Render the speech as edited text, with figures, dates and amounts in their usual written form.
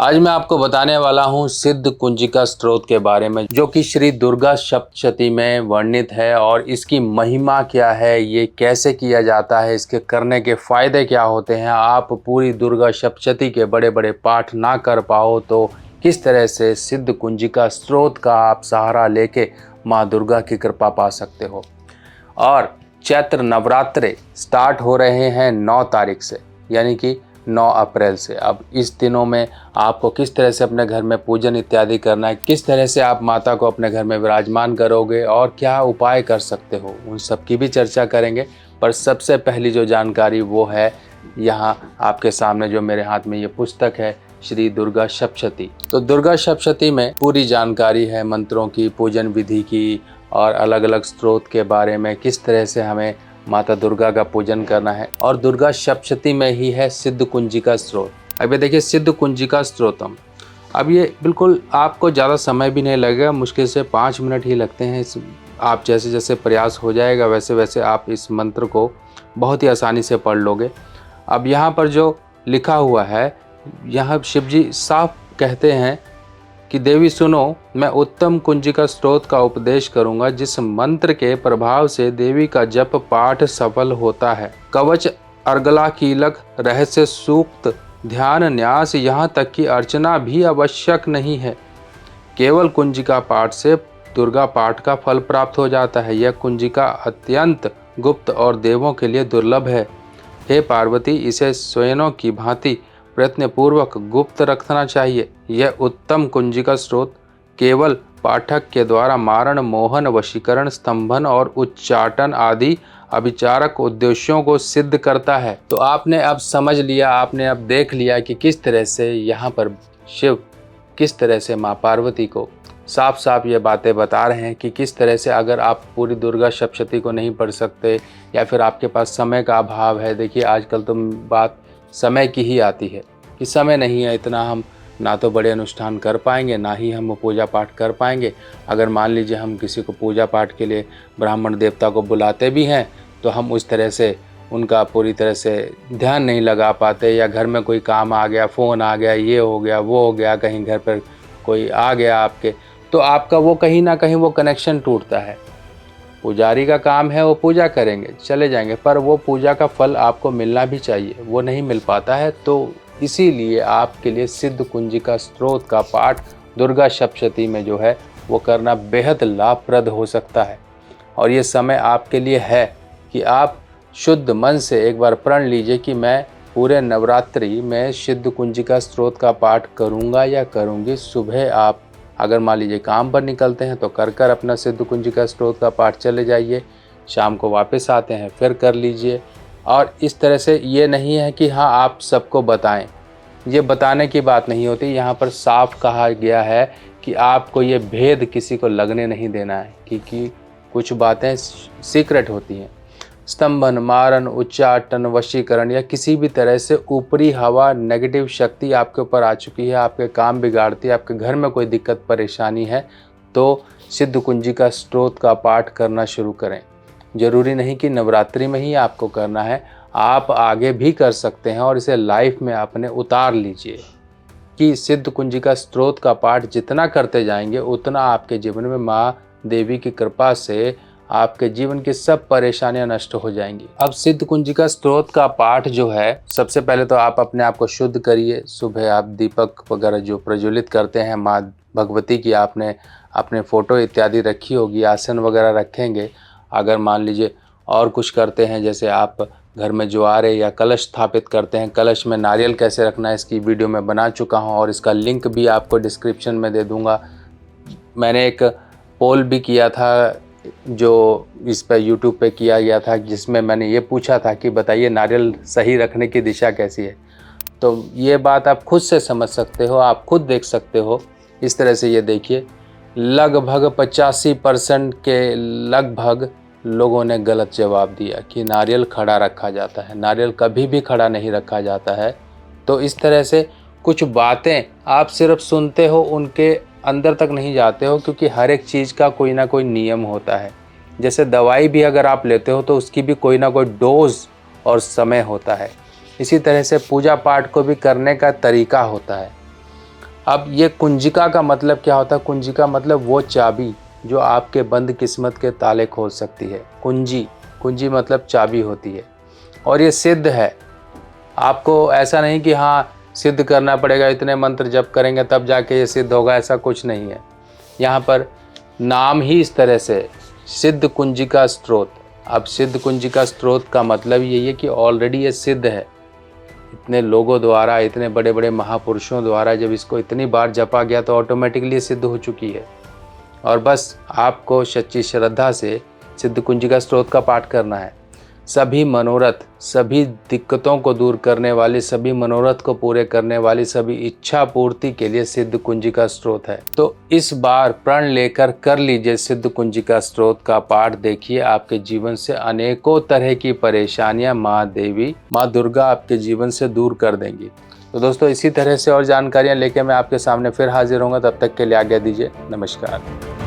आज मैं आपको बताने वाला हूँ सिद्ध कुंजिका स्त्रोत के बारे में, जो कि श्री दुर्गा सप्तशती में वर्णित है। और इसकी महिमा क्या है, ये कैसे किया जाता है, इसके करने के फायदे क्या होते हैं। आप पूरी दुर्गा सप्तशती के बड़े बड़े पाठ ना कर पाओ तो किस तरह से सिद्ध कुंजिका स्त्रोत का आप सहारा लेके माँ दुर्गा की कृपा पा सकते हो। और चैत्र नवरात्रे स्टार्ट हो रहे हैं 9 तारीख से, यानी कि 9 अप्रैल से। अब इस दिनों में आपको किस तरह से अपने घर में पूजन इत्यादि करना है, किस तरह से आप माता को अपने घर में विराजमान करोगे और क्या उपाय कर सकते हो, उन सब की भी चर्चा करेंगे। पर सबसे पहली जो जानकारी वो है यहाँ आपके सामने, जो मेरे हाथ में ये पुस्तक है श्री दुर्गा सप्तशती। तो दुर्गा सप्तशती में पूरी जानकारी है मंत्रों की, पूजन विधि की और अलग अलग स्त्रोत के बारे में, किस तरह से हमें माता दुर्गा का पूजन करना है। और दुर्गा सप्तशती में ही है सिद्ध कुंजिका स्त्रोत। अब ये देखिए सिद्ध कुंजिका स्त्रोतम। अब ये बिल्कुल आपको ज़्यादा समय भी नहीं लगेगा, मुश्किल से 5 मिनट ही लगते हैं। आप जैसे जैसे प्रयास हो जाएगा वैसे वैसे आप इस मंत्र को बहुत ही आसानी से पढ़ लोगे। अब यहाँ पर जो लिखा हुआ है, यहाँ शिव जी साफ कहते हैं कि देवी सुनो, मैं उत्तम कुंजिका स्त्रोत का उपदेश करूंगा, जिस मंत्र के प्रभाव से देवी का जप पाठ सफल होता है। कवच, अर्गला, कीलक, रहस्य सूक्त, ध्यान, न्यास, यहाँ तक कि अर्चना भी आवश्यक नहीं है। केवल कुंजिका पाठ से दुर्गा पाठ का फल प्राप्त हो जाता है। यह कुंजिका अत्यंत गुप्त और देवों के लिए दुर्लभ है। हे पार्वती, इसे स्वयनों की भांति प्रयत्नपूर्वक गुप्त रखना चाहिए। यह उत्तम कुंजिका स्त्रोत केवल पाठक के द्वारा मारण, मोहन, वशीकरण, स्तंभन और उच्चाटन आदि अभिचारक उद्देश्यों को सिद्ध करता है। तो आपने अब समझ लिया, आपने अब देख लिया कि किस तरह से यहाँ पर शिव किस तरह से माँ पार्वती को साफ साफ ये बातें बता रहे हैं कि किस तरह से अगर आप पूरी दुर्गा सप्तशती को नहीं पढ़ सकते या फिर आपके पास समय का अभाव है। देखिए आजकल तो बात समय की ही आती है कि समय नहीं है इतना, हम ना तो बड़े अनुष्ठान कर पाएंगे ना ही हम पूजा पाठ कर पाएंगे। अगर मान लीजिए हम किसी को पूजा पाठ के लिए ब्राह्मण देवता को बुलाते भी हैं तो हम उस तरह से उनका पूरी तरह से ध्यान नहीं लगा पाते, या घर में कोई काम आ गया, फ़ोन आ गया, ये हो गया वो हो गया, कहीं घर पर कोई आ गया आपके, तो आपका वो कहीं ना कहीं वो कनेक्शन टूटता है। पुजारी का काम है वो पूजा करेंगे, चले जाएंगे, पर वो पूजा का फल आपको मिलना भी चाहिए, वो नहीं मिल पाता है। तो इसीलिए आपके लिए सिद्ध कुंजिका स्त्रोत का पाठ दुर्गा सप्तशती में जो है वो करना बेहद लाभप्रद हो सकता है। और ये समय आपके लिए है कि आप शुद्ध मन से एक बार प्रण लीजिए कि मैं पूरे नवरात्रि में सिद्ध कुंजिका स्त्रोत का पाठ करूँगा या करूँगी। सुबह आप अगर मान लीजिए काम पर निकलते हैं तो कर अपना सिद्ध कुंजिका स्त्रोत का पाठ चले जाइए, शाम को वापस आते हैं फिर कर लीजिए। और इस तरह से ये नहीं है कि हाँ आप सबको बताएं, ये बताने की बात नहीं होती। यहाँ पर साफ कहा गया है कि आपको ये भेद किसी को लगने नहीं देना है, क्योंकि कुछ बातें सीक्रेट होती हैं। स्तंभन, मारण, उच्चाटन, वशीकरण या किसी भी तरह से ऊपरी हवा, नेगेटिव शक्ति आपके ऊपर आ चुकी है, आपके काम बिगाड़ती है, आपके घर में कोई दिक्कत परेशानी है, तो सिद्ध कुंजिका स्त्रोत का पाठ करना शुरू करें। जरूरी नहीं कि नवरात्रि में ही आपको करना है, आप आगे भी कर सकते हैं और इसे लाइफ में अपने उतार लीजिए कि सिद्ध कुंजिका स्त्रोत का पाठ जितना करते जाएंगे उतना आपके जीवन में माँ देवी की कृपा से आपके जीवन की सब परेशानियां नष्ट हो जाएंगी। अब सिद्ध कुंजिका स्त्रोत का पाठ जो है, सबसे पहले तो आप अपने आप को शुद्ध करिए। सुबह आप दीपक वगैरह जो प्रज्वलित करते हैं माँ भगवती की, आपने अपने फ़ोटो इत्यादि रखी होगी, आसन वगैरह रखेंगे। अगर मान लीजिए और कुछ करते हैं, जैसे आप घर में ज्वारे या कलश स्थापित करते हैं, कलश में नारियल कैसे रखना है इसकी वीडियो मैं बना चुका हूँ और इसका लिंक भी आपको डिस्क्रिप्शन में दे दूँगा। मैंने एक पोल भी किया था जो इस पर यूट्यूब पे किया गया था, जिसमें मैंने ये पूछा था कि बताइए नारियल सही रखने की दिशा कैसी है। तो ये बात आप खुद से समझ सकते हो, आप खुद देख सकते हो। इस तरह से ये देखिए, लगभग 85% के लगभग लोगों ने गलत जवाब दिया कि नारियल खड़ा रखा जाता है। नारियल कभी भी खड़ा नहीं रखा जाता है। तो इस तरह से कुछ बातें आप सिर्फ सुनते हो, उनके अंदर तक नहीं जाते हो, क्योंकि हर एक चीज़ का कोई ना कोई नियम होता है। जैसे दवाई भी अगर आप लेते हो तो उसकी भी कोई ना कोई डोज और समय होता है। इसी तरह से पूजा पाठ को भी करने का तरीका होता है। अब ये कुंजिका का मतलब क्या होता है? कुंजिका मतलब वो चाबी जो आपके बंद किस्मत के ताले खोल सकती है। कुंजी, कुंजी मतलब चाबी होती है और ये सिद्ध है। आपको ऐसा नहीं कि हाँ सिद्ध करना पड़ेगा, इतने मंत्र जप करेंगे तब जाके ये सिद्ध होगा, ऐसा कुछ नहीं है। यहाँ पर नाम ही इस तरह से सिद्ध कुंजिका स्त्रोत। अब सिद्ध कुंजिका स्त्रोत का मतलब यही है कि ऑलरेडी ये सिद्ध है। इतने लोगों द्वारा, इतने बड़े बड़े महापुरुषों द्वारा जब इसको इतनी बार जपा गया तो ऑटोमेटिकली सिद्ध हो चुकी है। और बस आपको सच्ची श्रद्धा से सिद्ध कुंजिका स्त्रोत का पाठ करना है। सभी मनोरथ, सभी दिक्कतों को दूर करने वाली, सभी मनोरथ को पूरे करने वाली, सभी इच्छा पूर्ति के लिए सिद्ध कुंजिका स्त्रोत है। तो इस बार प्रण लेकर कर लीजिए सिद्ध कुंजिका स्त्रोत का पाठ। देखिए आपके जीवन से अनेकों तरह की परेशानियां माँ देवी, माँ दुर्गा आपके जीवन से दूर कर देंगी। तो दोस्तों इसी तरह से और जानकारियां लेके मैं आपके सामने फिर हाजिर होऊंगा। तब तक के लिए आज्ञा दीजिए। नमस्कार।